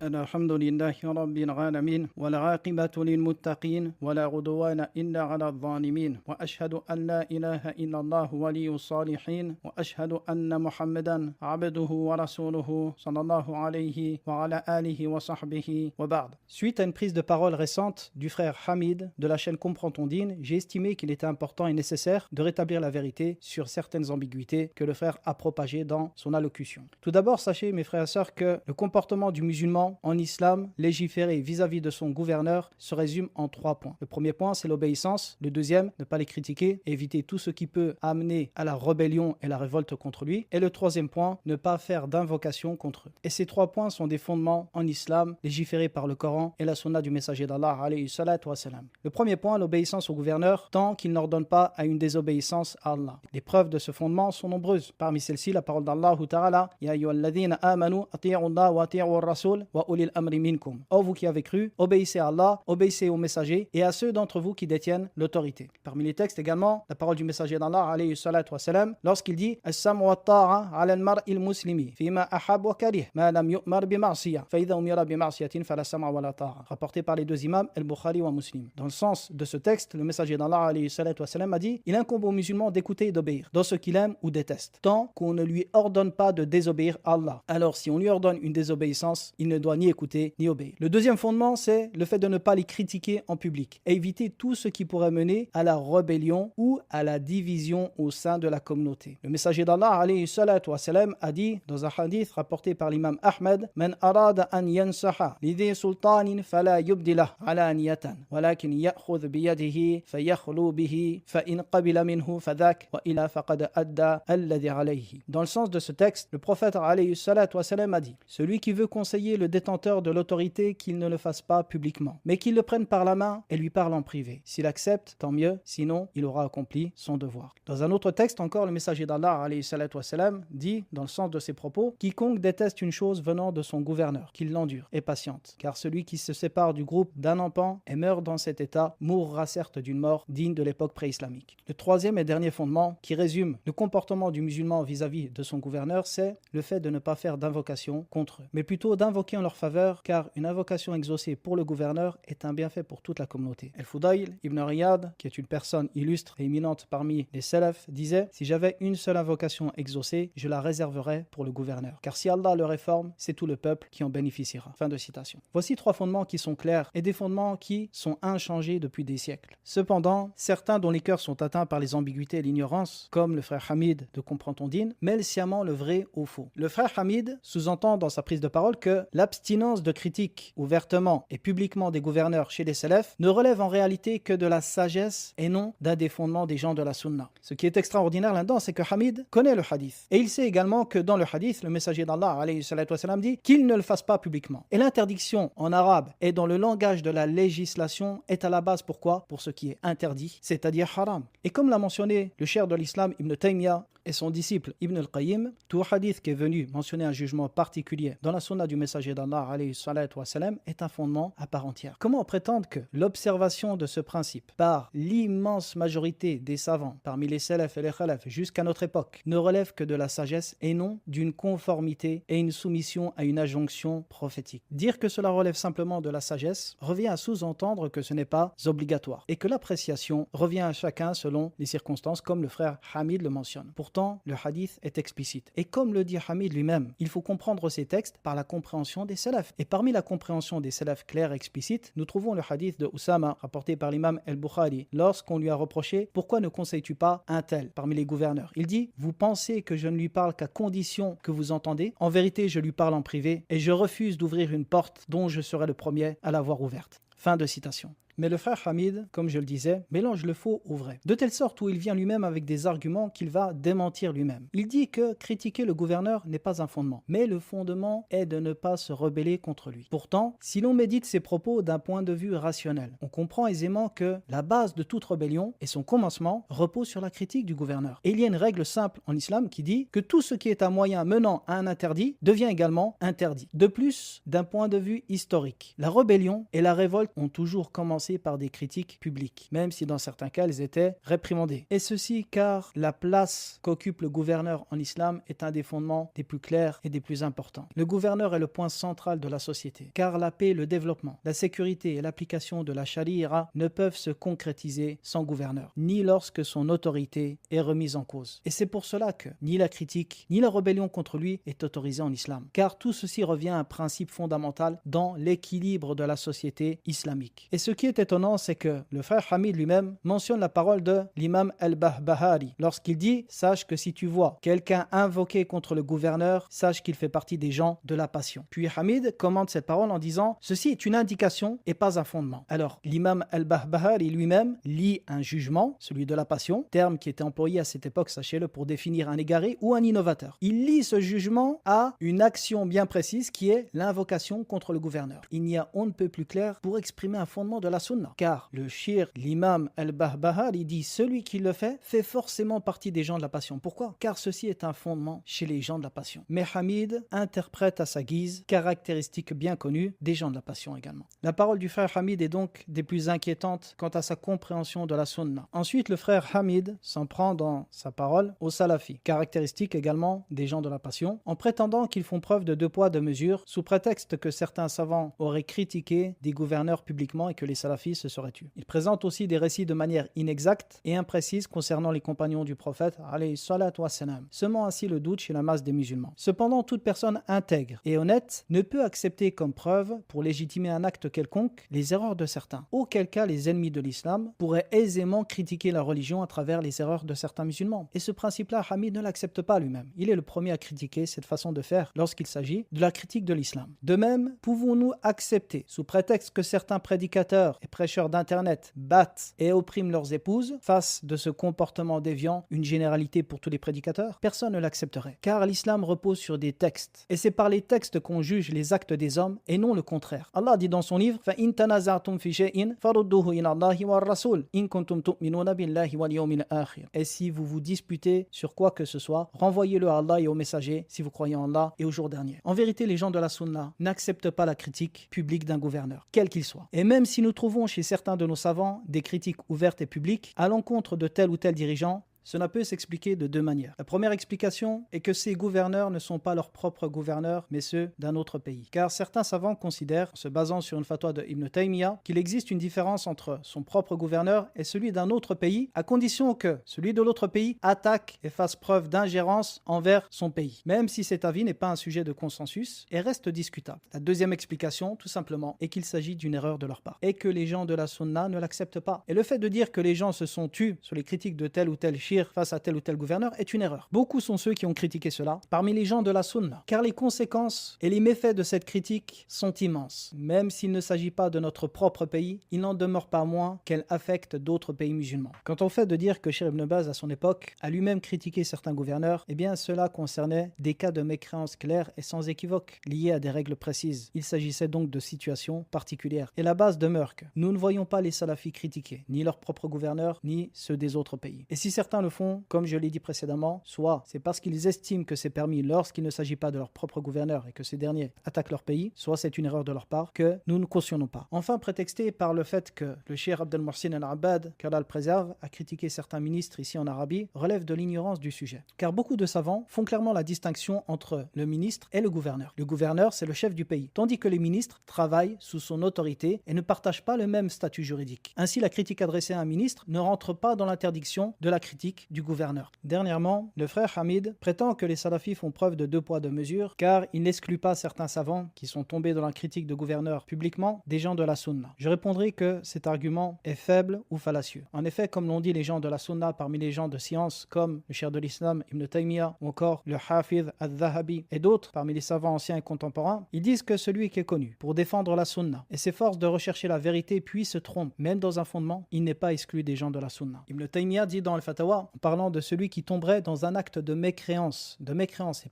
الحمد لله رب العالمين والعاقبة للمتقين ولا عدوان إلا على الظالمين وأشهد أن لا إله إلا الله ولي الصالحين وأشهد أن محمدا عبده ورسوله صلى الله عليه وعلى آله وصحبه وبعد. Suite à une prise de parole récente du frère Hamid de la chaîne Comprends ton dîne, j'ai estimé qu'il était important et nécessaire de rétablir la vérité sur certaines ambiguïtés que le frère a propagées dans son allocution. Tout d'abord, sachez mes frères et sœurs que le comportement du musulman en islam, légiféré vis-à-vis de son gouverneur, se résume en 3 points. Le premier point, c'est l'obéissance. Le deuxième, ne pas les critiquer, éviter tout ce qui peut amener à la rébellion et la révolte contre lui. Et le troisième point, ne pas faire d'invocation contre eux. Et ces 3 points sont des fondements en islam, légiférés par le Coran et la sunna du messager d'Allah, alayhi salatu wa salam. Le premier point, l'obéissance au gouverneur, tant qu'il n'ordonne pas à une désobéissance à Allah. Les preuves de ce fondement sont nombreuses. Parmi celles-ci, la parole d'Allah ta'ala, Ya ayyuhalladhina amanu ati'u Allah wa ati'u ar-rasul wa ulil amri minkum. Ô vous qui avez cru, obéissez à Allah, obéissez aux messagers et à ceux d'entre vous qui détiennent l'autorité. Parmi les textes également, la parole du messager d'Allah, alayhi salatu wa salam, lorsqu'il dit As-sam'u wa ta'a 'ala al-mar'i al-muslimi fima ahab wa karih ma lam yu'mar bi ma'siyah fa idha umira bi ma'siyatin fala sam'a wa la ta'a. Rapporté par les 2 imams, al-Bukhari wa Muslim. Dans le sens de ce texte, le messager d'Allah, alayhi salatu wa salam, a dit il incombe aux musulmans d'écouter et d'obéir dans ce qu'il aime ou déteste, tant qu'on ne lui ordonne pas de désobéir à Allah. Alors si on lui ordonne une désobéissance, il ne doit ni écouter ni obéir. Le deuxième fondement, c'est le fait de ne pas les critiquer en public et éviter tout ce qui pourrait mener à la rébellion ou à la division au sein de la communauté. Le messager d'Allah, alayhi salatu wa salam, a dit dans un hadith rapporté par l'imam Ahmed Man arada an yansaha lidhi sultanin fala yubdilah alaniyatan walakin ya'khudh biyadihi fayakhlu bihi fa in qabila minhu fadhak wa ila faqad adda alladhi alayhi. Dans le sens de ce texte, le prophète alayhi salatu wa salam a dit celui qui veut conseiller le détenteur de l'autorité, qu'il ne le fasse pas publiquement, mais qu'il le prenne par la main et lui parle en privé. S'il accepte, tant mieux, sinon il aura accompli son devoir. Dans un autre texte encore, le messager d'Allah alayhi salatu wa salam dit, dans le sens de ses propos, quiconque déteste une chose venant de son gouverneur, qu'il l'endure et patiente, car celui qui se sépare du groupe d'un enfant et meurt dans cet état mourra certes d'une mort digne de l'époque pré-islamique. Le troisième et dernier fondement qui résume le comportement du musulman vis-à-vis de son gouverneur, c'est le fait de ne pas faire d'invocation contre eux, mais plutôt d'invoquer en leur faveur, car une invocation exaucée pour le gouverneur est un bienfait pour toute la communauté. Al-Fudayl ibn Riyad, qui est une personne illustre et éminente parmi les salafs, disait si j'avais une seule invocation exaucée, je la réserverais pour le gouverneur, car si Allah le réforme, c'est tout le peuple qui en bénéficiera. Fin de citation. Voici 3 fondements qui sont clairs et des fondements qui sont inchangés depuis des siècles. Cependant, certains dont les cœurs sont atteints par les ambiguïtés et l'ignorance, comme le frère Hamid de Comprends ton dîne, mêlent sciemment le vrai au faux. Le frère Hamid sous-entend dans sa prise de parole que l'abstinence de critique ouvertement et publiquement des gouverneurs chez les salafs ne relève en réalité que de la sagesse et non d'un des fondements des gens de la sunna. Ce qui est extraordinaire là-dedans, c'est que Hamid connaît le hadith. Et il sait également que dans le hadith, le messager d'Allah alayhi salatu wa salam, dit qu'il ne le fasse pas publiquement. Et l'interdiction en arabe et dans le langage de la législation est à la base pourquoi ? Pour ce qui est interdit, c'est-à-dire haram. Et comme l'a mentionné le cheikh de l'islam Ibn Taymiyyah et son disciple Ibn al-Qayyim, tout hadith qui est venu mentionner un jugement particulier dans la sunna du messager d'Allah alayhi salatu wa salam est un fondement à part entière. Comment prétendre que l'observation de ce principe par l'immense majorité des savants parmi les salafs et les khalafs jusqu'à notre époque ne relève que de la sagesse et non d'une conformité et une soumission à une injonction prophétique? Dire que cela relève simplement de la sagesse revient à sous-entendre que ce n'est pas obligatoire et que l'appréciation revient à chacun selon les circonstances, comme le frère Hamid le mentionne. Pourtant, le hadith est explicite. Et comme le dit Hamid lui-même, il faut comprendre ces textes par la compréhension des salafs. Et parmi la compréhension des salafs clairs et explicites, nous trouvons le hadith de Oussama, rapporté par l'imam al-Bukhari, lorsqu'on lui a reproché « Pourquoi ne conseilles-tu pas un tel parmi les gouverneurs ?» Il dit « Vous pensez que je ne lui parle qu'à condition que vous entendez ? En vérité, je lui parle en privé et je refuse d'ouvrir une porte dont je serai le premier à l'avoir ouverte. » Fin de citation. Mais le frère Hamid, comme je le disais, mélange le faux au vrai, de telle sorte où il vient lui-même avec des arguments qu'il va démentir lui-même. Il dit que critiquer le gouverneur n'est pas un fondement, mais le fondement est de ne pas se rebeller contre lui. Pourtant, si l'on médite ses propos d'un point de vue rationnel, on comprend aisément que la base de toute rébellion et son commencement repose sur la critique du gouverneur. Et il y a une règle simple en islam qui dit que tout ce qui est un moyen menant à un interdit devient également interdit. De plus, d'un point de vue historique, la rébellion et la révolte ont toujours commencé récompensés par des critiques publiques, même si dans certains cas elles étaient réprimandées. Et ceci car la place qu'occupe le gouverneur en islam est un des fondements des plus clairs et des plus importants. Le gouverneur est le point central de la société, car la paix, le développement, la sécurité et l'application de la charia ne peuvent se concrétiser sans gouverneur, ni lorsque son autorité est remise en cause. Et c'est pour cela que ni la critique, ni la rébellion contre lui est autorisée en islam, car tout ceci revient à un principe fondamental dans l'équilibre de la société islamique. Et ce qui est étonnant, c'est que le frère Hamid lui-même mentionne la parole de l'imam al-Bahbahari lorsqu'il dit « Sache que si tu vois quelqu'un invoqué contre le gouverneur, sache qu'il fait partie des gens de la passion. » Puis Hamid commente cette parole en disant « Ceci est une indication et pas un fondement. » Alors l'imam al-Bahbahari lui-même lit un jugement, celui de la passion, terme qui était employé à cette époque, sachez-le, pour définir un égaré ou un innovateur. Il lie ce jugement à une action bien précise qui est l'invocation contre le gouverneur. Il n'y a on ne peut plus clair pour exprimer un fondement de la sunna. Car le shir, l'imam al-Bahbahari dit celui qui le fait forcément partie des gens de la passion. Pourquoi? Car ceci est un fondement chez les gens de la passion. Mais Hamid interprète à sa guise, caractéristique bien connue des gens de la passion également. La parole du frère Hamid est donc des plus inquiétantes quant à sa compréhension de la sunna. Ensuite, le frère Hamid s'en prend dans sa parole aux salafis, caractéristique également des gens de la passion, en prétendant qu'ils font preuve de deux poids, deux mesures, sous prétexte que certains savants auraient critiqué des gouverneurs publiquement et que les salafis se seraient tus. Il présente aussi des récits de manière inexacte et imprécise concernant les compagnons du prophète, alayhi salatu wassalam, semant ainsi le doute chez la masse des musulmans. Cependant, toute personne intègre et honnête ne peut accepter comme preuve, pour légitimer un acte quelconque, les erreurs de certains, auquel cas les ennemis de l'islam pourraient aisément critiquer la religion à travers les erreurs de certains musulmans. Et ce principe-là, Hamid ne l'accepte pas lui-même. Il est le premier à critiquer cette façon de faire lorsqu'il s'agit de la critique de l'islam. De même, pouvons-nous accepter, sous prétexte que certains prédicateurs et prêcheurs d'internet battent et oppriment leurs épouses, face de ce comportement déviant, une généralité pour tous les prédicateurs? Personne ne l'accepterait, car l'islam repose sur des textes. Et c'est par les textes qu'on juge les actes des hommes et non le contraire. Allah dit dans son livre فَإِن تَنَازَعْتُمْ فِي شَيْءٍ فَرُدُّوهُ إِلَى اللَّهِ وَالرَّسُولِ إِن كُنتُمْ تُؤْمِنُونَ بِاللَّهِ وَالْيَوْمِ الْآخِرِ. Et si vous vous disputez sur quoi que ce soit, renvoyez-le à Allah et au messager si vous croyez en Allah et au jour dernier. En vérité, les gens de la sunna n'acceptent pas la critique publique d'un gouverneur, quel qu'il soit. Et même si nous trouvons chez certains de nos savants des critiques ouvertes et publiques à l'encontre de tel ou tel dirigeant, cela peut s'expliquer de deux manières. La première explication est que ces gouverneurs ne sont pas leurs propres gouverneurs, mais ceux d'un autre pays. Car certains savants considèrent, en se basant sur une fatwa de Ibn Taymiyyah, qu'il existe une différence entre son propre gouverneur et celui d'un autre pays, à condition que celui de l'autre pays attaque et fasse preuve d'ingérence envers son pays, même si cet avis n'est pas un sujet de consensus et reste discutable. La deuxième explication, tout simplement, est qu'il s'agit d'une erreur de leur part, et que les gens de la sunna ne l'acceptent pas. Et le fait de dire que les gens se sont tus sur les critiques de tel ou tel face à tel ou tel gouverneur est une erreur. Beaucoup sont ceux qui ont critiqué cela parmi les gens de la sunna, car les conséquences et les méfaits de cette critique sont immenses. Même s'il ne s'agit pas de notre propre pays, il n'en demeure pas moins qu'elle affecte d'autres pays musulmans. Quant au fait de dire que Cheikh Ibn Baz à son époque a lui-même critiqué certains gouverneurs, eh bien cela concernait des cas de mécréance clairs et sans équivoque, liés à des règles précises. Il s'agissait donc de situations particulières. Et la base demeure que nous ne voyons pas les salafis critiquer, ni leurs propres gouverneurs, ni ceux des autres pays. Et si certains le font, comme je l'ai dit précédemment, soit c'est parce qu'ils estiment que c'est permis lorsqu'il ne s'agit pas de leur propre gouverneur et que ces derniers attaquent leur pays, soit c'est une erreur de leur part que nous ne cautionnons pas. Enfin, prétexté par le fait que le cheikh Abdel Mohsin al-Abbad, qu'Allah le préserve, a critiqué certains ministres ici en Arabie, relève de l'ignorance du sujet. Car beaucoup de savants font clairement la distinction entre le ministre et le gouverneur. Le gouverneur, c'est le chef du pays, tandis que les ministres travaillent sous son autorité et ne partagent pas le même statut juridique. Ainsi, la critique adressée à un ministre ne rentre pas dans l'interdiction de la critique du gouverneur. Dernièrement, le frère Hamid prétend que les salafis font preuve de deux poids deux mesures, car il n'exclut pas certains savants qui sont tombés dans la critique de gouverneurs publiquement des gens de la sunna. Je répondrai que cet argument est faible ou fallacieux. En effet, comme l'ont dit les gens de la sunna parmi les gens de science comme le cheikh de l'islam Ibn Taymiyyah ou encore le Hafidh al-Dhahabi et d'autres parmi les savants anciens et contemporains, ils disent que celui qui est connu pour défendre la sunna et s'efforce de rechercher la vérité puis se trompe, même dans un fondement, il n'est pas exclu des gens de la sunna. Ibn Taymiyyah dit dans le Fatawa en parlant de celui qui tomberait dans un acte de mécréance,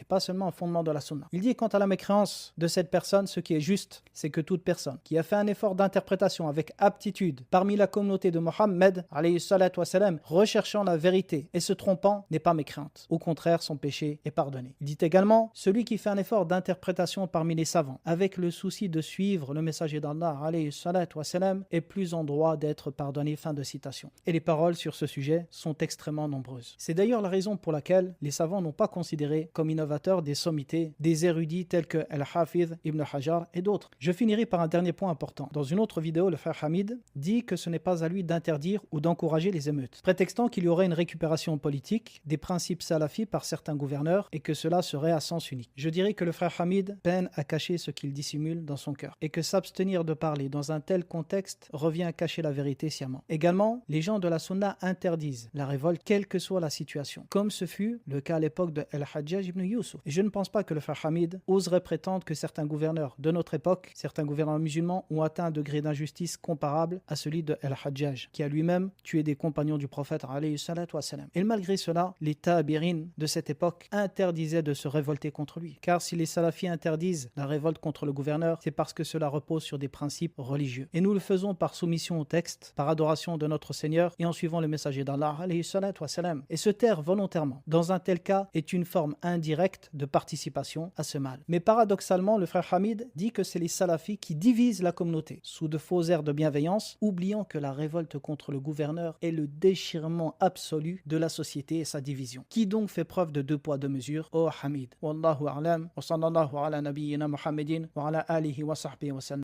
et pas seulement un fondement de la sunna. Il dit quant à la mécréance de cette personne, ce qui est juste, c'est que toute personne qui a fait un effort d'interprétation avec aptitude parmi la communauté de Mohammed, alayhi salatu wassalam, recherchant la vérité et se trompant, n'est pas mécréante. Au contraire, son péché est pardonné. Il dit également, celui qui fait un effort d'interprétation parmi les savants, avec le souci de suivre le messager d'Allah, alayhi salatu wassalam, est plus en droit d'être pardonné. Fin de citation. Et les paroles sur ce sujet sont extrêmement nombreuses. C'est d'ailleurs la raison pour laquelle les savants n'ont pas considéré comme innovateurs des sommités, des érudits tels que Al-Hafidh, Ibn Hajar et d'autres. Je finirai par un dernier point important. Dans une autre vidéo, le frère Hamid dit que ce n'est pas à lui d'interdire ou d'encourager les émeutes, prétextant qu'il y aurait une récupération politique des principes salafis par certains gouverneurs et que cela serait à sens unique. Je dirais que le frère Hamid peine à cacher ce qu'il dissimule dans son cœur et que s'abstenir de parler dans un tel contexte revient à cacher la vérité sciemment. Également, les gens de la sunna interdisent la révolte quelle que soit la situation, comme ce fut le cas à l'époque de Al-Hajjaj ibn Yusuf. Et je ne pense pas que le frère Hamid oserait prétendre que certains gouverneurs de notre époque, certains gouverneurs musulmans, ont atteint un degré d'injustice comparable à celui de Al-Hajjaj, qui a lui-même tué des compagnons du prophète alayhi salatu wassalam. Et malgré cela, les tabirin de cette époque interdisaient de se révolter contre lui. Car si les salafis interdisent la révolte contre le gouverneur, c'est parce que cela repose sur des principes religieux. Et nous le faisons par soumission au texte, par adoration de notre Seigneur et en suivant le messager d'Allah alayhi salatu wassalam. Et se taire volontairement dans un tel cas est une forme indirecte de participation à ce mal. Mais paradoxalement, le frère Hamid dit que c'est les salafis qui divisent la communauté sous de faux airs de bienveillance, oubliant que la révolte contre le gouverneur est le déchirement absolu de la société et sa division. Qui donc fait preuve de deux poids deux mesures? Oh Hamid. Wallahu a'lam wa sallallahu ala nabiyyina Muhammadin wa ala alihi wa sahbihi wa sallam.